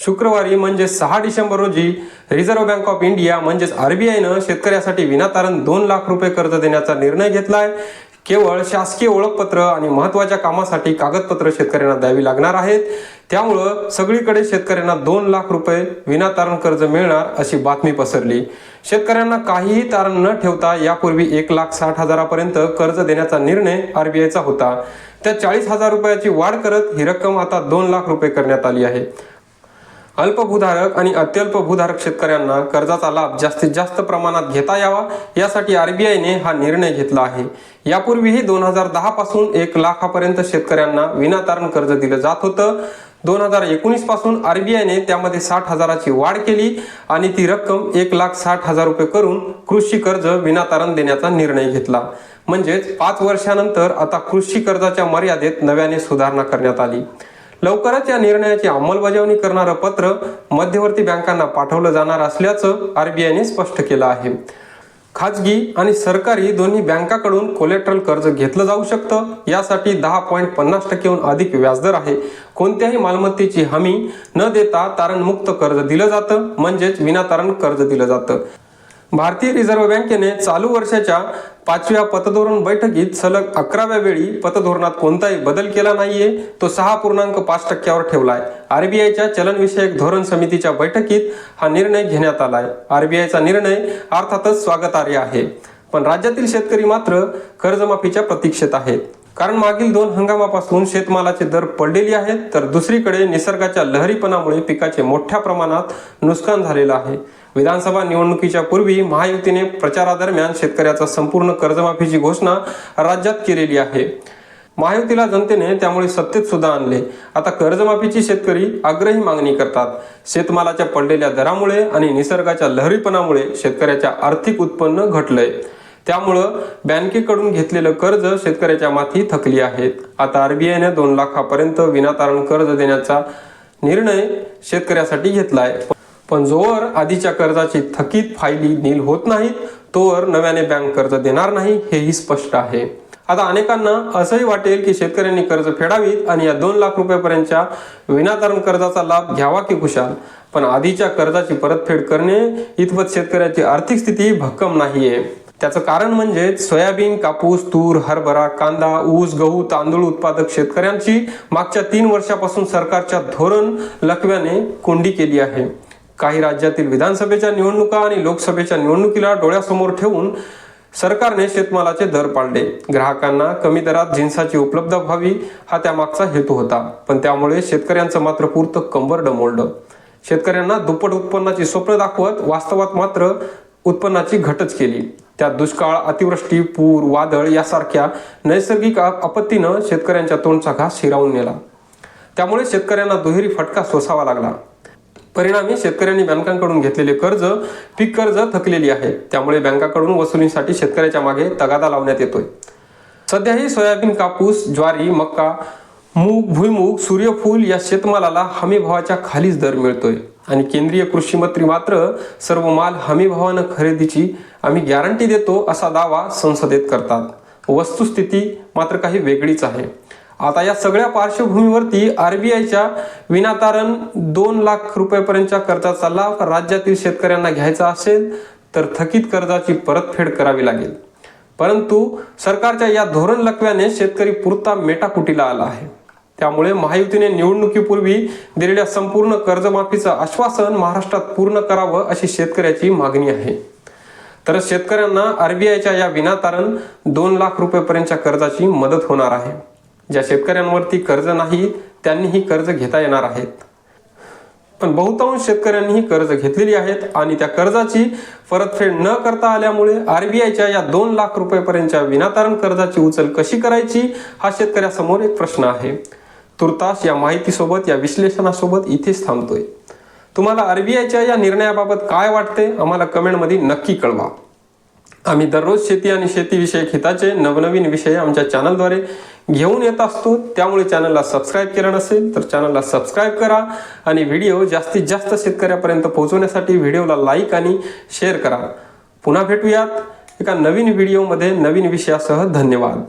शुक्रवारी म्हणजे 6 डिसेंबर रोजी रिझर्व्ह बँक ऑफ इंडिया म्हणजेच RBIनं शेतकऱ्यासाठी विनातारण 2 लाख रुपये कर्ज देण्याचा निर्णय घेतलाय। केवळ शासकीय ओळखपत्र आणि महत्त्वाच्या कामासाठी कागदपत्र शेतकऱ्यांना द्यावी लागणार आहेत। त्यामुळं सगळीकडे शेतकऱ्यांना 2 लाख रुपये विनातारण कर्ज मिळणार अशी बातमी पसरली। शेतकऱ्यांना काहीही तारण न ठेवता यापूर्वी 1,60,000पर्यंत कर्ज देण्याचा निर्णय RBIचा होता। त्या 40,000 रुपयाची वाढ करत ही रक्कम आता 2 लाख रुपये करण्यात आली आहे। अल्पभूधारक आणि अत्यल्प भूधारक शेतकऱ्यांना कर्जाचा लाभ जास्तीत जास्त प्रमाणात घेता यावा यासाठी RBIने हा निर्णय घेतला आहे। यापूर्वीही 2010 पासून 1 लाखापर्यंत शेतकऱ्यांना विनातारण कर्ज दिलं जात होतं। 2019 पासून RBIने त्यामध्ये 60,000ची वाढ केली आणि ती रक्कम 1,60,000 रुपये करून कृषी कर्ज विनातारण देण्याचा निर्णय घेतला। म्हणजेच 5 वर्षानंतर आता कृषी कर्जाच्या मर्यादेत नव्याने सुधारणा करण्यात आली। लवकरच या निर्णयाची अंमलबजावणी करणारं पत्र मध्यवर्ती बँकांना पाठवलं जाणार असल्याचं RBIने स्पष्ट केलं आहे। खाजगी आणि सरकारी दोन्ही बँकांकडून कोलॅटरल कर्ज घेतलं जाऊ शकतं। यासाठी 10.50% अधिक व्याजदर आहे। कोणत्याही मालमत्तेची हमी न देता तारणमुक्त कर्ज दिलं जातं, म्हणजेच विनातारण कर्ज दिलं जातं। भारतीय रिझर्व्ह बँकेने चालू वर्षाच्या 5व्या पतधोरण बैठकीत सलग 11व्या वेळी पतधोरणात कोणताही बदल केला नाहीये, तो 6.5% ठेवलाय। RBIच्या चलनविषयक धोरण समितीच्या बैठकीत हा निर्णय घेण्यात आलाय। RBIचा निर्णय अर्थातच स्वागतार्ह आहे, पण राज्यातील शेतकरी मात्र कर्जमाफीच्या प्रतीक्षेत आहेत। कारण मागील 2 हंगामापासून शेतमालाचे दर पडलेले आहेत, तर दुसरीकडे निसर्गाच्या लहरीपणामुळे पिकाचे मोठ्या प्रमाणात नुकसान झालेलं आहे। विधानसभा निवडणुकीच्या पूर्वी महायुतीने प्रचारादरम्यान शेतकऱ्याचा संपूर्ण कर्जमाफीची घोषणा राज्यात केलेली आहे। महायुतीला जनतेने त्यामुळे सत्तेत सुद्धा आणले। आता कर्जमाफीची शेतकरी आग्रही मागणी करतात। शेतमालाच्या पडलेल्या दरामुळे आणि निसर्गाच्या लहरीपणामुळे शेतकऱ्याच्या आर्थिक उत्पन्न घटलंय। त्यामुळं बँकेकडून घेतलेलं कर्ज शेतकऱ्याच्या माथी थकली आहेत। आता RBIने 2 लाखापर्यंत विनातारण कर्ज देण्याचा निर्णय शेतकऱ्यासाठी घेतलाय, पण जोवर आधीच्या कर्जाची थकीत फायली नील होत नाहीत तोवर नव्याने बँक कर्ज देणार नाही, हेही स्पष्ट आहे। आता अनेकांना असंही वाटेल की शेतकऱ्यांनी कर्ज फेडावीत आणि या 2 लाख रुपयापर्यंतच्या विनातारण कर्जाचा लाभ घ्यावा की खुशाल, पण आधीच्या कर्जाची परतफेड करणे इतपत शेतकऱ्याची आर्थिक स्थिती भक्कम नाहीये। त्याचं कारण म्हणजे सोयाबीन, कापूस, तूर, हरभरा, कांदा, ऊस, गहू, तांदूळ उत्पादक शेतकऱ्यांची मागच्या 3 वर्षापासून सरकारच्या धोरण लकव्याने कोंडी केली आहे। काही राज्यातील विधानसभेच्या निवडणुका आणि लोकसभेच्या निवडणुकीला डोळ्यासमोर ठेवून सरकारने शेतमालाचे दर पाडले। ग्राहकांना कमी दरात जिन्साची उपलब्ध व्हावी हा त्यामागचा हेतू होता, पण त्यामुळे शेतकऱ्यांचं मात्र पुरतं कंबरडं मोडलं। शेतकऱ्यांना दुप्पट उत्पन्नाची स्वप्न दाखवत वास्तवात मात्र उत्पन्नाची घटच केली। त्यात दुष्काळ, अतिवृष्टी, पूर, वादळ यासारख्या नैसर्गिक आपत्तीनं शेतकऱ्यांच्या तोंडचा घास हिरावून नेला। त्यामुळे शेतकऱ्यांना दुहेरी फटका सोसावा लागला। परिणामी शेतकऱ्यांनी बँकांकडून घेतलेले कर्ज, पीक कर्ज थकलेली आहेत। त्यामुळे बँकांकडून वसुलीसाठी शेतकऱ्याच्या मागे तगादा लावण्यात येतोय। सध्याही सोयाबीन, कापूस, ज्वारी, मका, मूग, भुईमूग, सूर्यफूल या शेतमालाला हमी भावाच्या खालीच दर मिळतोय आणि केंद्रीय कृषी मंत्री मात्र सर्व माल हमी भावानं खरेदीची आम्ही गॅरंटी देतो असा दावा संसदेत करतात। वस्तुस्थिती मात्र काही वेगळीच आहे। आता या सगळ्या पार्श्वभूमीवरती RBIच्या विनातारण 2 लाख रुपयापर्यंतच्या कर्जाचा लाभ राज्यातील शेतकऱ्यांना घ्यायचा असेल तर थकीत कर्जाची परतफेड करावी लागेल। परंतु सरकारच्या या धोरण लकव्याने शेतकरी पुरता मेटाकुटीला आला आहे। त्यामुळे महायुतीने निवडणुकीपूर्वी दिलेल्या संपूर्ण कर्जमाफीचं आश्वासन महाराष्ट्रात पूर्ण करावं अशी शेतकऱ्याची मागणी आहे। तर शेतकऱ्यांना RBIच्या या विनातारण 2 लाख रुपयापर्यंतच्या कर्जाची मदत होणार आहे। ज्या शेतकऱ्यांवरती कर्ज नाही त्यांनीही कर्ज घेता येणार आहेत, पण बहुतांश शेतकऱ्यांनीही कर्ज घेतलेली आहेत आणि त्या कर्जाची परतफेड न करता आल्यामुळे RBIच्या या 2 लाख रुपयापर्यंतच्या विनातारण कर्जाची उचल कशी करायची हा शेतकऱ्यासमोर एक प्रश्न आहे। तुर्तास या माहितीसोबत, या विश्लेषणासोबत इथेच थांबतोय। तुम्हाला RBIच्या या निर्णयाबाबत काय वाटते आम्हाला कमेंटमध्ये नक्की कळवा। आम्ही दररोज शेती आणि शेतीविषयक हिताचे नवनवीन विषय आमच्या चॅनलद्वारे घेऊन येत असतो। त्यामुळे चॅनलला सबस्क्राईब केलं नसेल तर चॅनलला सबस्क्राईब करा आणि व्हिडिओ जास्तीत जास्त शेतकऱ्यापर्यंत पोहोचवण्यासाठी व्हिडिओला लाईक आणि शेअर करा। पुन्हा भेटूयात एका नवीन व्हिडिओमध्ये नवीन विषयासह। धन्यवाद।